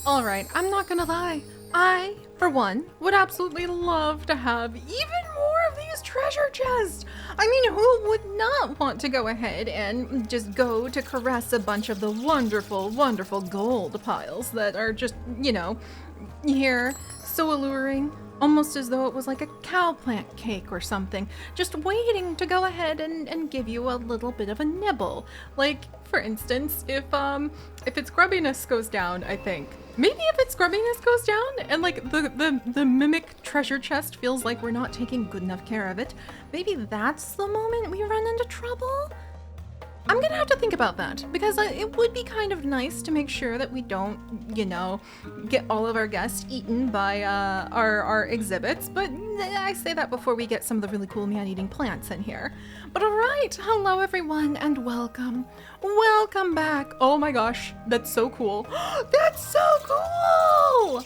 Alright, I'm not gonna lie. I, for one, would absolutely love to have even more of these treasure chests. I mean, who would not want to go ahead and just go to caress a bunch of the wonderful, wonderful gold piles that are just, here, so alluring. Almost as though it was like a cow plant cake or something, just waiting to go ahead and give you a little bit of a nibble. Like, for instance, if its grubbiness goes down, I think. Maybe if its grubbiness goes down and like the mimic treasure chest feels like we're not taking good enough care of it, maybe that's the moment we run into trouble? I'm gonna have to think about that, because it would be kind of nice to make sure that we don't, get all of our guests eaten by our exhibits, but I say that before we get some of the really cool man-eating plants in here. But alright, hello everyone, and welcome. Welcome back. Oh my gosh, that's so cool. That's so cool!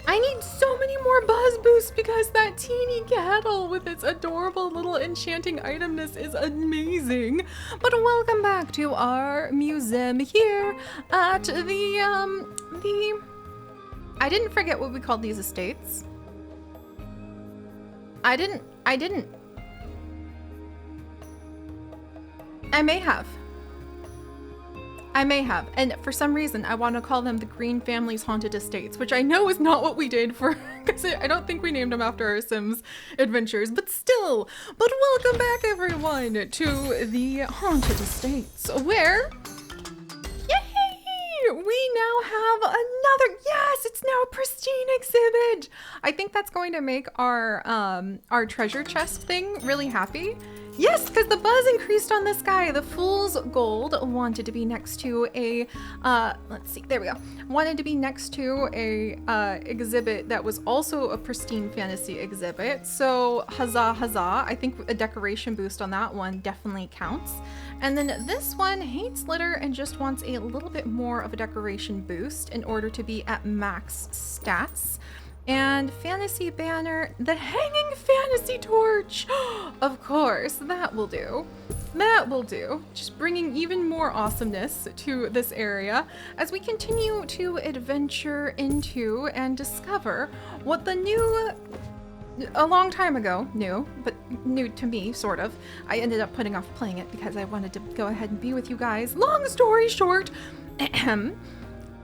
I need so many more buzz boosts because that teeny kettle with its adorable little enchanting itemness is amazing. But welcome back to our museum here at the I didn't forget what we called these estates. I didn't. I may have, and for some reason I want to call them the Green Family's Haunted Estates, which I know is not what we did for, because I don't think we named them after our Sims adventures, but still. But welcome back everyone to the Haunted Estates, where, yay, we now have another, yes, it's now a pristine exhibit. I think that's going to make our treasure chest thing really happy. Yes, because the buzz increased on this guy. The Fool's Gold wanted to be next to a, let's see, there we go. Wanted to be next to a exhibit that was also a pristine fantasy exhibit. So huzzah, huzzah. I think a decoration boost on that one definitely counts. And then this one hates litter and just wants a little bit more of a decoration boost in order to be at max stats. And fantasy banner, the hanging fantasy torch. Of course, that will do. That will do. Just bringing even more awesomeness to this area as we continue to adventure into and discover what the new, a long time ago, new, but new to me, sort of. I ended up putting off playing it because I wanted to go ahead and be with you guys. Long story short,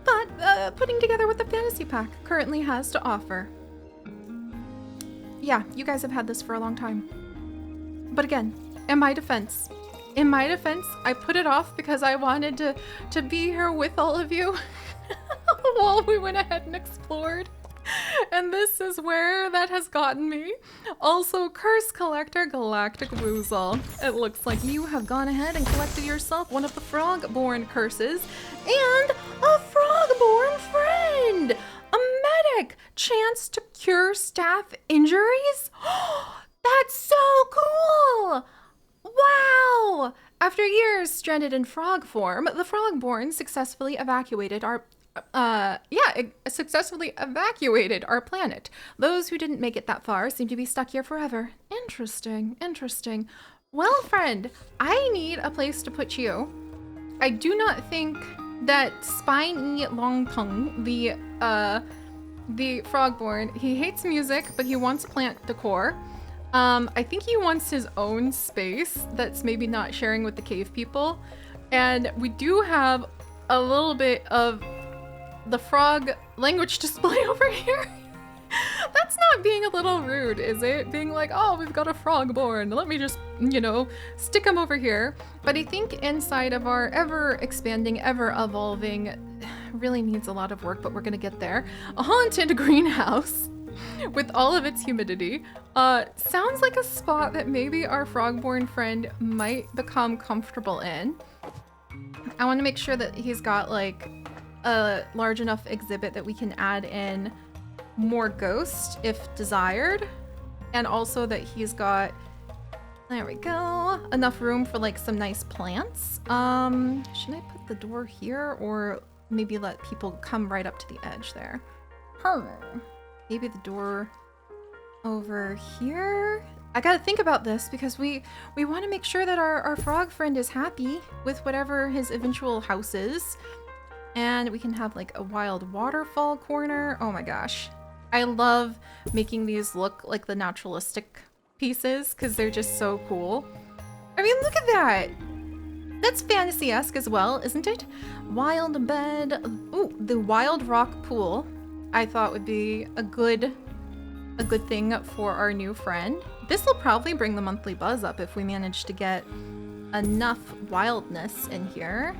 but putting together what the fantasy pack currently has to offer. Yeah, you guys have had this for a long time. But again, in my defense, I put it off because I wanted to be here with all of you while we went ahead and explored. And this is where that has gotten me. Also, Curse Collector Galactic Woozle. It looks like you have gone ahead and collected yourself one of the Frog-born curses and a Frog-born friend! A medic! Chance to cure staff injuries? That's so cool! Wow! After years stranded in frog form, the Frog-born successfully evacuated our successfully evacuated our planet. Those who didn't make it that far seem to be stuck here forever. Interesting, interesting. Well, friend, I need a place to put you. I do not think that Spiny Longtongue, the Frogborn, he hates music, but he wants plant decor. I think he wants his own space that's maybe not sharing with the cave people. And we do have a little bit of the frog language display over here. That's not being a little rude, is it? Being like, oh, we've got a frog born. Let me just, stick him over here. But I think inside of our ever-expanding, ever-evolving, really needs a lot of work, but we're gonna get there. A haunted greenhouse with all of its humidity. Sounds like a spot that maybe our frog-born friend might become comfortable in. I want to make sure that he's got, like, a large enough exhibit that we can add in more ghost if desired, and also that he's got, there we go, enough room for like some nice plants. Should I put the door here or maybe let people come right up to the edge there? Maybe the door over here? I gotta think about this because we want to make sure that our frog friend is happy with whatever his eventual house is. And we can have like a wild waterfall corner. Oh my gosh. I love making these look like the naturalistic pieces because they're just so cool. I mean, look at that. That's fantasy-esque as well, isn't it? Wild bed. Ooh, the wild rock pool I thought would be a good thing for our new friend. This will probably bring the monthly buzz up if we manage to get enough wildness in here.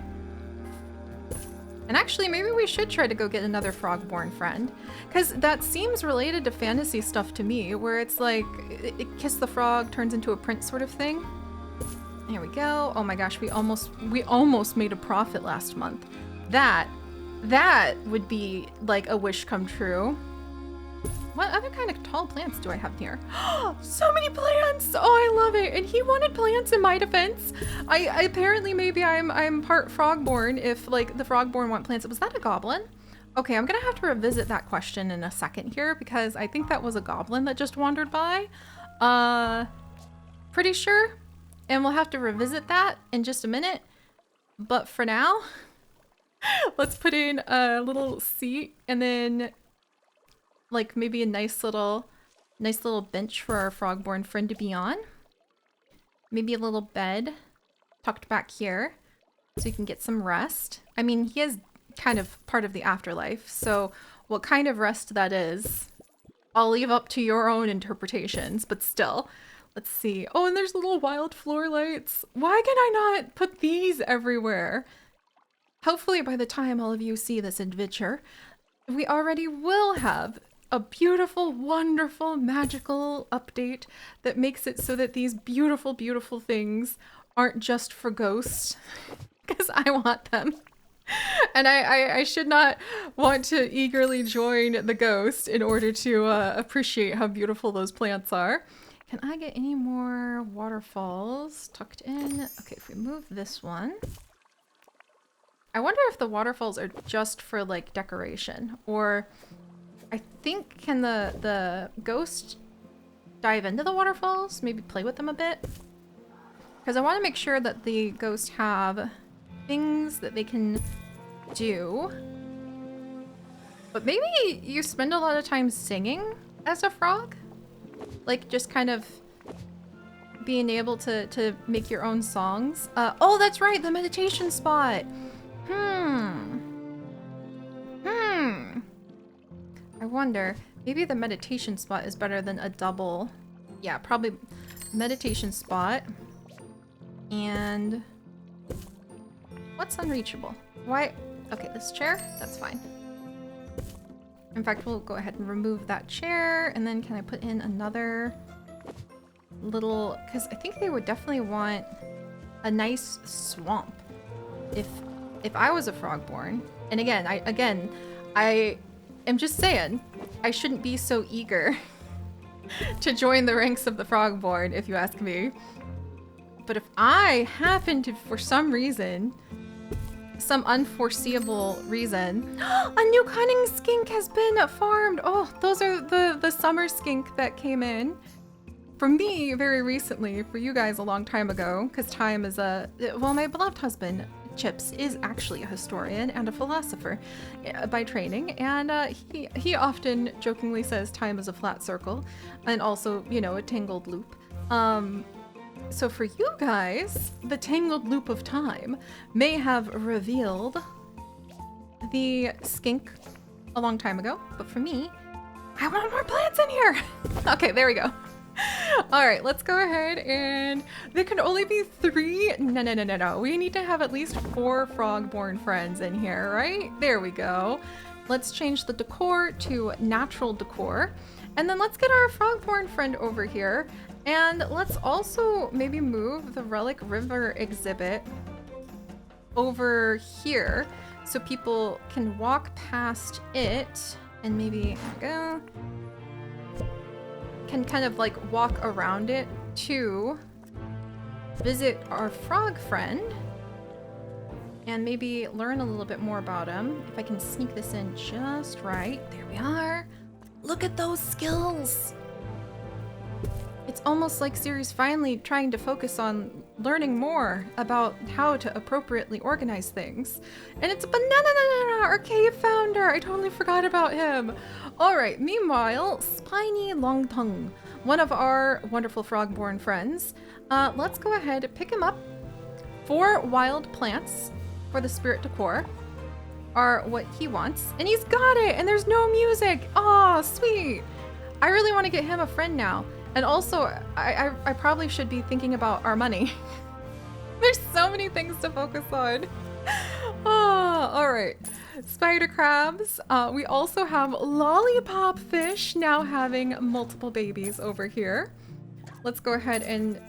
And actually, maybe we should try to go get another frogborn friend, because that seems related to fantasy stuff to me, where it's like, kiss the frog turns into a prince sort of thing. Here we go. Oh my gosh, we almost made a profit last month. That would be like a wish come true. What other kind of tall plants do I have here? So many plants! Oh, I love it. And he wanted plants in my defense. I apparently maybe I'm part frogborn if like the frogborn want plants. Was that a goblin? Okay, I'm gonna have to revisit that question in a second here because I think that was a goblin that just wandered by. Pretty sure. And we'll have to revisit that in just a minute. But for now, let's put in a little seat and then like maybe a nice little bench for our frogborn friend to be on. Maybe a little bed tucked back here so he can get some rest. I mean, he is kind of part of the afterlife, so what kind of rest that is, I'll leave up to your own interpretations, but still. Let's see. Oh, and there's little wild floor lights. Why can I not put these everywhere? Hopefully by the time all of you see this adventure, we already will have a beautiful, wonderful, magical update that makes it so that these beautiful, beautiful things aren't just for ghosts, because I want them. And I should not want to eagerly join the ghost in order to appreciate how beautiful those plants are. Can I get any more waterfalls tucked in? Okay, if we move this one. I wonder if the waterfalls are just for like decoration, or I think can the ghost dive into the waterfalls? Maybe play with them a bit? Because I want to make sure that the ghosts have things that they can do. But maybe you spend a lot of time singing as a frog? Like just kind of being able to make your own songs. Oh, that's right, the meditation spot. I wonder, maybe the meditation spot is better than a double. Yeah, probably meditation spot. And what's unreachable? Why? Okay, this chair, that's fine. In fact, we'll go ahead and remove that chair, and then can I put in another little, because I think they would definitely want a nice swamp if I was a frogborn. And again, I am just saying, I shouldn't be so eager to join the ranks of the frogborn, if you ask me. But if I happen to, for some reason, some unforeseeable reason, a new cunning skink has been farmed. Oh, those are the summer skink that came in. For me, very recently. For you guys, a long time ago. Because time is well, my beloved husband, Chips, is actually a historian and a philosopher by training. And he often jokingly says time is a flat circle. And also, you know, a tangled loop. So for you guys, the tangled loop of time may have revealed the skink a long time ago, but for me, I want more plants in here. Okay, there we go. All right, let's go ahead, and there can only be 3. No. We need to have at least 4 frogborn friends in here, right? There we go. Let's change the decor to natural decor, and then let's get our frogborn friend over here. And let's also maybe move the Relic River exhibit over here so people can walk past it and maybe can kind of like walk around it to visit our frog friend and maybe learn a little bit more about him. If I can sneak this in just right. There we are. Look at those skills. It's almost like Siri's finally trying to focus on learning more about how to appropriately organize things. And it's Banana, our cave founder. I totally forgot about him. All right, meanwhile, Spiny Longtongue, one of our wonderful frog-born friends. Let's go ahead and pick him up. 4 wild plants for the spirit decor are what he wants. And he's got it, and there's no music. Oh, sweet. I really want to get him a friend now. And also, I probably should be thinking about our money. There's so many things to focus on. Oh, all right. Spider crabs. We also have lollipop fish now having multiple babies over here. Let's go ahead and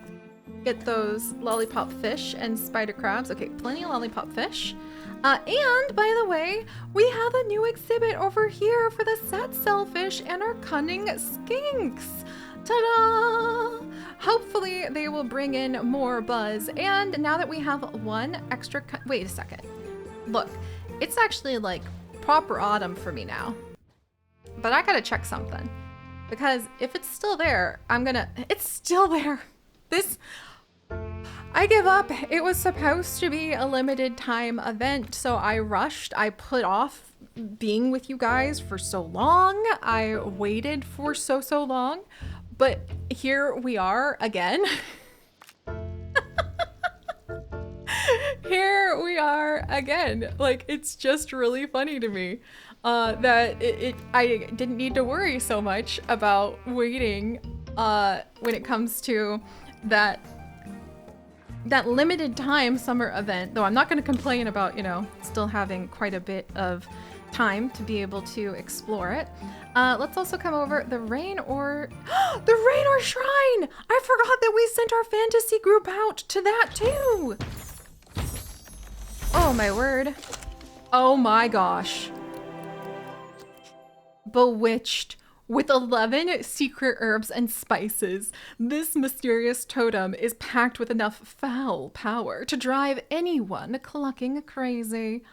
get those lollipop fish and spider crabs. Okay, plenty of lollipop fish. And by the way, we have a new exhibit over here for the set sailfish and our cunning skinks. Ta-da! Hopefully they will bring in more buzz. And now that we have one extra, wait a second. Look, it's actually like proper autumn for me now. But I gotta check something. Because if it's still there, it's still there. I give up. It was supposed to be a limited time event, so I rushed. I put off being with you guys for so long. I waited for so long. But here we are again. Here we are again. Like, it's just really funny to me that I didn't need to worry so much about waiting when it comes to that limited time summer event. Though I'm not going to complain about, you know, still having quite a bit of time to be able to explore it. Let's also come over the Raynor the Raynor Shrine. I forgot that we sent our fantasy group out to that too. Oh my word. Oh my gosh. Bewitched with 11 secret herbs and spices. This mysterious totem is packed with enough foul power to drive anyone clucking crazy.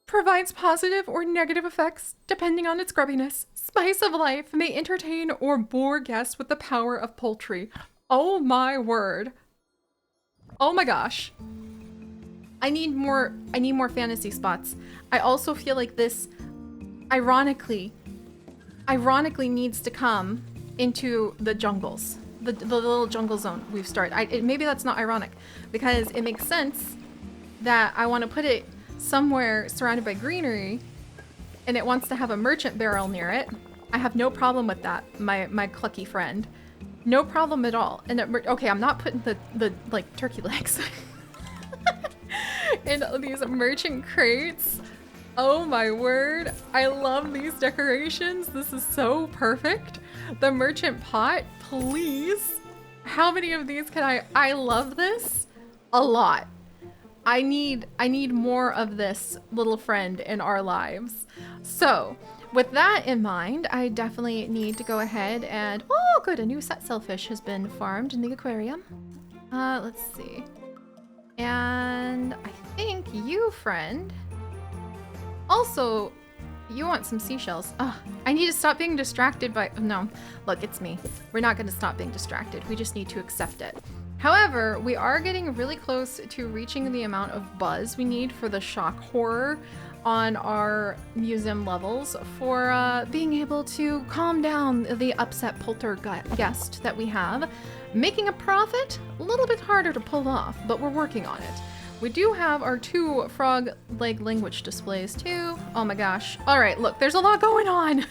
Provides positive or negative effects depending on its grubbiness. Spice of Life may entertain or bore guests with the power of poultry. Oh my word. Oh my gosh. I need more fantasy spots. I also feel like this ironically needs to come into the jungles. The little jungle zone we've started. Maybe that's not ironic because it makes sense that I want to put it somewhere surrounded by greenery, and it wants to have a merchant barrel near it. I have no problem with that, my clucky friend. No problem at all. And okay, I'm not putting the like turkey legs in these merchant crates. Oh my word, I love these decorations. This is so perfect. The merchant pot, please. How many of these can I love this a lot. I need more of this little friend in our lives. So with that in mind, I definitely need to go ahead and, oh good, a new set sailfish has been farmed in the aquarium. Let's see. And I think you, friend, also, you want some seashells. Ugh, I need to stop being distracted by, no, look, it's me. We're not gonna stop being distracted. We just need to accept it. However, we are getting really close to reaching the amount of buzz we need for the shock horror on our museum levels for being able to calm down the upset poltergeist that we have. Making a profit, a little bit harder to pull off, but we're working on it. We do have our 2 frog leg language displays too. Oh my gosh. All right, look, there's a lot going on.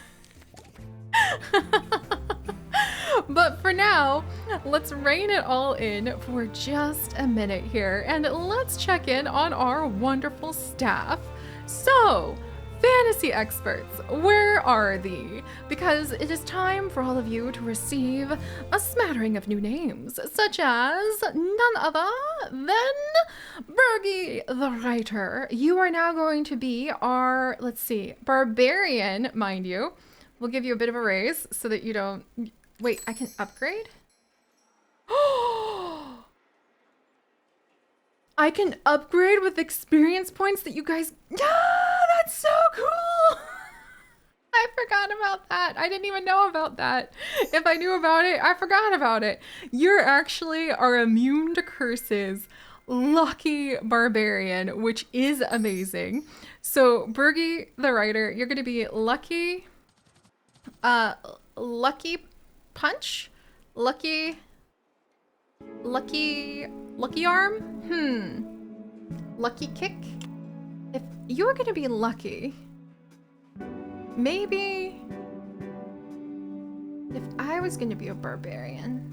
But for now, let's rein it all in for just a minute here and let's check in on our wonderful staff. So, fantasy experts, where are thee? Because it is time for all of you to receive a smattering of new names, such as none other than Bergie the Writer. You are now going to be our, let's see, barbarian, mind you. We'll give you a bit of a raise so that you don't... Wait, I can upgrade? I can upgrade with experience points that you guys... Yeah, that's so cool! I forgot about that. I didn't even know about that. If I knew about it, I forgot about it. You're actually are immune to curses. Lucky barbarian, which is amazing. So, Bergie, the writer, you're going to be lucky, lucky punch, lucky, lucky arm. Lucky kick. If you're going to be lucky, maybe if I was going to be a barbarian,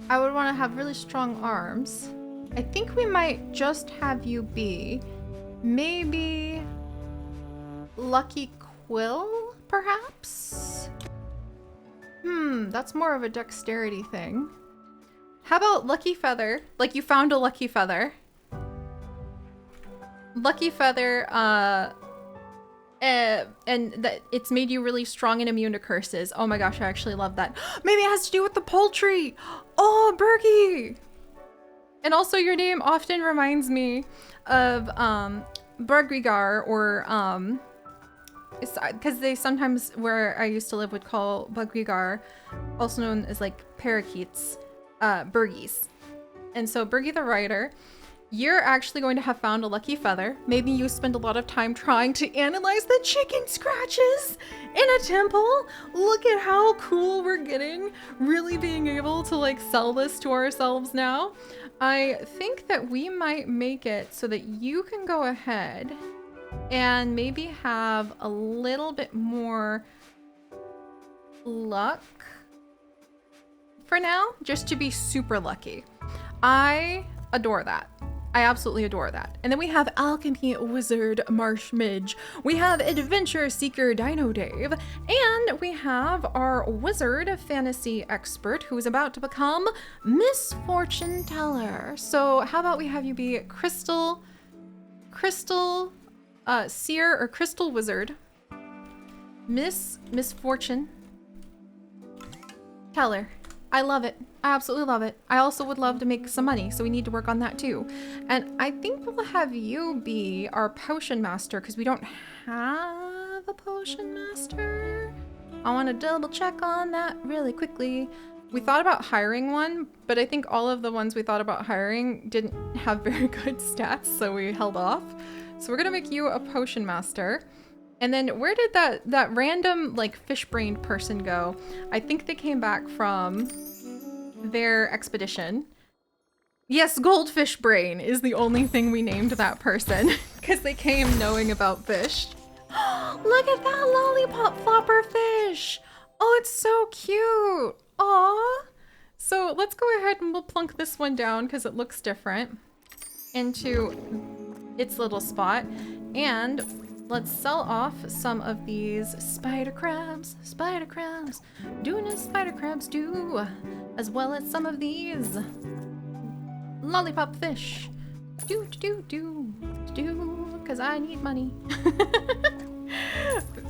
I would want to have really strong arms. I think we might just have you be maybe Lucky Quill, perhaps? That's more of a dexterity thing. How about Lucky Feather? Like you found a Lucky Feather. Lucky Feather, and that it's made you really strong and immune to curses. Oh my gosh, I actually love that. Maybe it has to do with the poultry. Oh, Bergie. And also your name often reminds me of Burgrigar, or because they sometimes, where I used to live, would call Burgrigar, also known as like parakeets, Bergies. And so Bergie the writer, you're actually going to have found a lucky feather. Maybe you spend a lot of time trying to analyze the chicken scratches in a temple. Look at how cool we're getting, really being able to like sell this to ourselves now. I think that we might make it so that you can go ahead and maybe have a little bit more luck for now, just to be super lucky. I adore that. I absolutely adore that. And then we have Alchemy Wizard Marsh Midge. We have Adventure Seeker Dino Dave. And we have our Wizard Fantasy Expert who is about to become Misfortune Teller. So how about we have you be Crystal Seer or Crystal Wizard. Misfortune Teller. I love it. I absolutely love it. I also would love to make some money, so we need to work on that too. And I think we'll have you be our potion master because we don't have a potion master. I want to double check on that really quickly. We thought about hiring one, but I think all of the ones we thought about hiring didn't have very good stats, so we held off. So we're gonna make you a potion master. And then where did that random like fish-brained person go? I think they came back from their expedition. Yes, Goldfish Brain is the only thing we named that person because they came knowing about fish. Look at that lollipop flopper fish. Oh, it's so cute. Aw. So let's go ahead and we'll plunk this one down because it looks different into its little spot. And let's sell off some of these spider crabs, doing as spider crabs do, as well as some of these lollipop fish. Because I need money.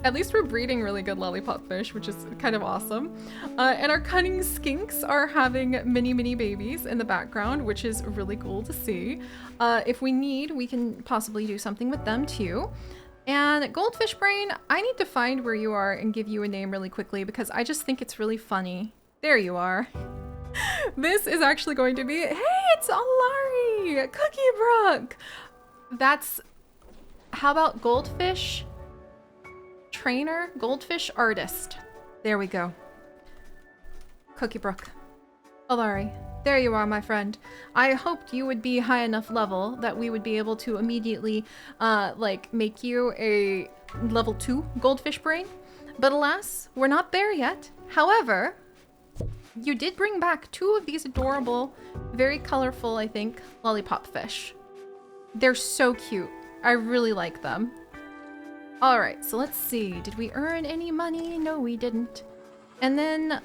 At least we're breeding really good lollipop fish, which is kind of awesome. And our cunning skinks are having mini babies in the background, which is really cool to see. If we need, we can possibly do something with them too. And Goldfish Brain, I need to find where you are and give you a name really quickly because I just think it's really funny. There you are. This is actually going to be, hey, it's Alari, Cookie Brook. That's, how about Goldfish Trainer, Goldfish Artist. There we go. Cookie Brook. Alari. There you are, my friend. I hoped you would be high enough level that we would be able to immediately, like, make you a level 2 Goldfish Brain. But alas, we're not there yet. However, you did bring back 2 of these adorable, very colorful, I think, lollipop fish. They're so cute. I really like them. All right, so let's see. Did we earn any money? No, we didn't. And then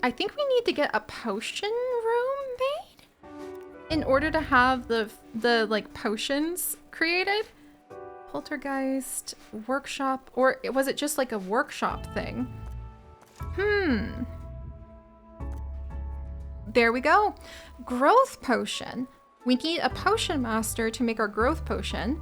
I think we need to get a potion room made in order to have the like potions created. Poltergeist workshop, or was it just like a workshop thing? There we go. Growth potion. We need a potion master to make our growth potion.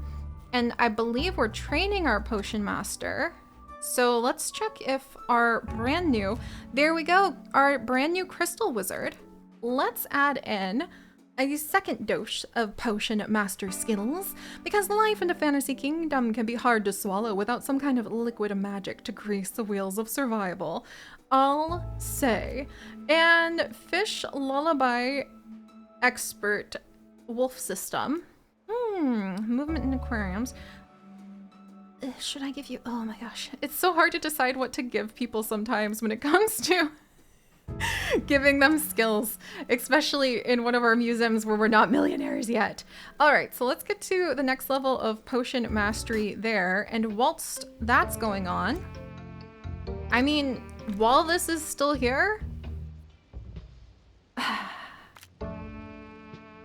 And I believe we're training our potion master. So let's check if our brand new, there we go, our brand new crystal wizard. Let's add in a second dose of potion master skills, because life in the fantasy kingdom can be hard to swallow without some kind of liquid magic to grease the wheels of survival. I'll say. And fish lullaby expert wolf system. Movement in aquariums. Should I give you, oh my gosh. It's so hard to decide what to give people sometimes when it comes to giving them skills, especially in one of our museums where we're not millionaires yet. All right, so let's get to the next level of potion mastery there. And whilst that's going on, I mean, while this is still here,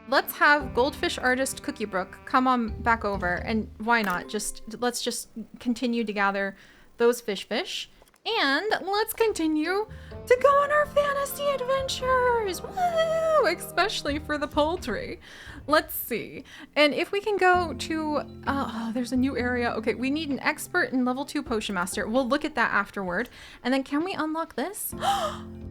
let's have Goldfish Artist Cookiebrook come on back over, and why not? Let's just continue to gather those fish. And let's continue to go on our fantasy adventures! Woo! Especially for the poultry. Let's see. And if we can go to, there's a new area. Okay, we need an expert in level 2 potion master. We'll look at that afterward. And then can we unlock this?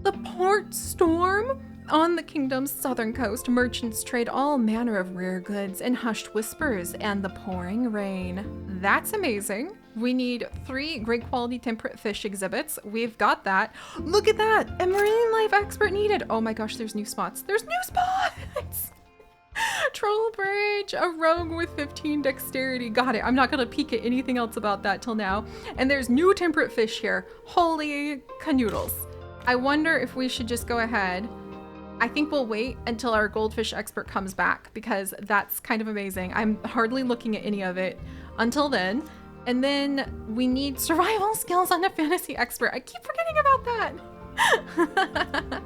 The port storm? On the kingdom's southern coast, merchants trade all manner of rare goods and hushed whispers and the pouring rain. That's amazing. We need 3 great quality temperate fish exhibits. We've got that. Look at that! A marine life expert needed. Oh my gosh, there's new spots. There's new spots! Troll Bridge, a rogue with 15 dexterity. Got it. I'm not gonna peek at anything else about that till now. And there's new temperate fish here. Holy canoodles. I wonder if we should just go ahead. I think we'll wait until our goldfish expert comes back, because that's kind of amazing. I'm hardly looking at any of it until then. And then we need survival skills on a fantasy expert. I keep forgetting about that.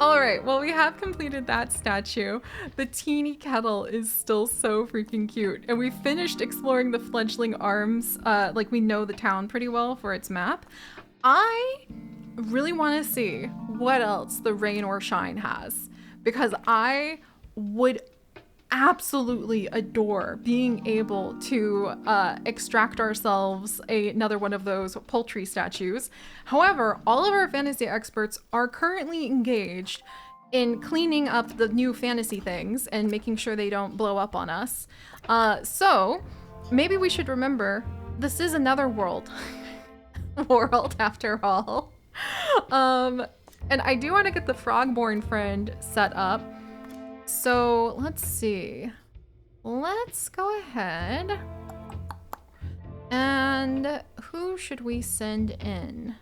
All right, well, we have completed that statue. The teeny kettle is still so freaking cute. And we finished exploring the fledgling arms. Like, we know the town pretty well for its map. I really want to see what else the Rain or Shine has, because I would absolutely adore being able to extract ourselves another one of those poultry statues. However, all of our fantasy experts are currently engaged in cleaning up the new fantasy things and making sure they don't blow up on us. So maybe we should remember this is another world. World after all. And I do want to get the Frogborn friend set up. So let's see. Let's go ahead. And who should we send in?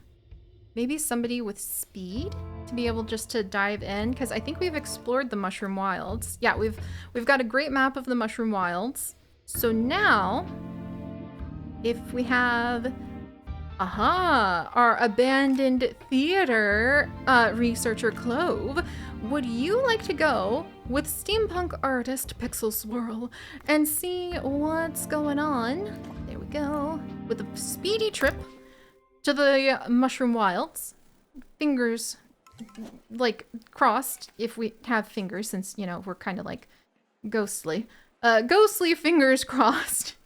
Maybe somebody with speed to be able just to dive in, because I think we've explored the Mushroom Wilds. Yeah, we've got a great map of the Mushroom Wilds. So now, if we have our abandoned theater researcher Clove, would you like to go with steampunk artist Pixel Swirl and see what's going on? There we go. With a speedy trip to the Mushroom Wilds. Fingers, like, crossed, if we have fingers, since, you know, we're kind of like ghostly. Ghostly fingers crossed.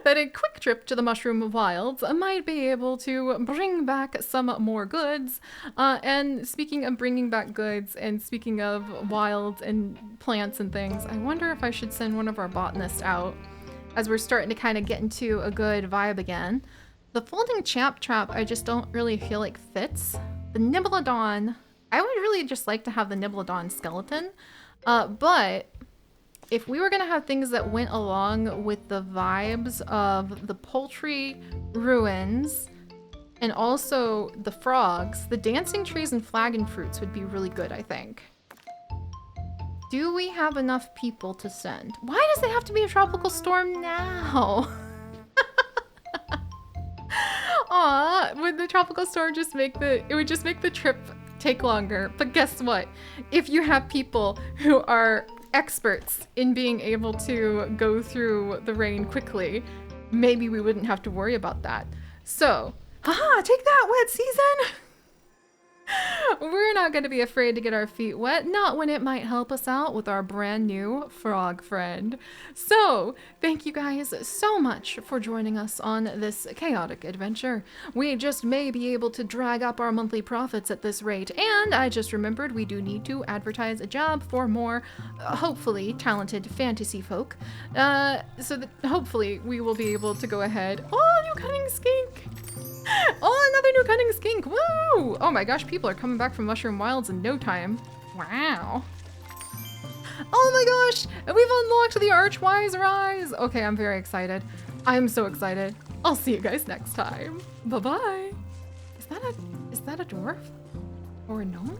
That a quick trip to the Mushroom Wilds might be able to bring back some more goods. And speaking of bringing back goods, and speaking of wilds and plants and things, I wonder if I should send one of our botanists out, as we're starting to kind of get into a good vibe again. The folding champ trap I just don't really feel like fits. The Nibelodon, I would really just like to have the Nibelodon skeleton, but if we were gonna have things that went along with the vibes of the poultry ruins and also the frogs, the dancing trees and flagon fruits would be really good, I think. Do we have enough people to send? Why does it have to be a tropical storm now? Aw, would the tropical storm just it would just make the trip take longer. But guess what? If you have people who are experts in being able to go through the rain quickly, maybe we wouldn't have to worry about that. So, haha, take that, wet season! We're in not gonna be afraid to get our feet wet, not when it might help us out with our brand new frog friend. So, thank you guys so much for joining us on this chaotic adventure. We just may be able to drag up our monthly profits at this rate, and I just remembered we do need to advertise a job for more, hopefully, talented fantasy folk, so that hopefully we will be able to go ahead. Oh, new cunning skink! Oh, another new cunning skink! Woo! Oh my gosh, people are coming back from Mushroom Wilds in no time. Wow. Oh my gosh! We've unlocked the Archwise Rise! Okay, I'm very excited. I'm so excited. I'll see you guys next time. Bye-bye. Is that a dwarf? Or a gnome?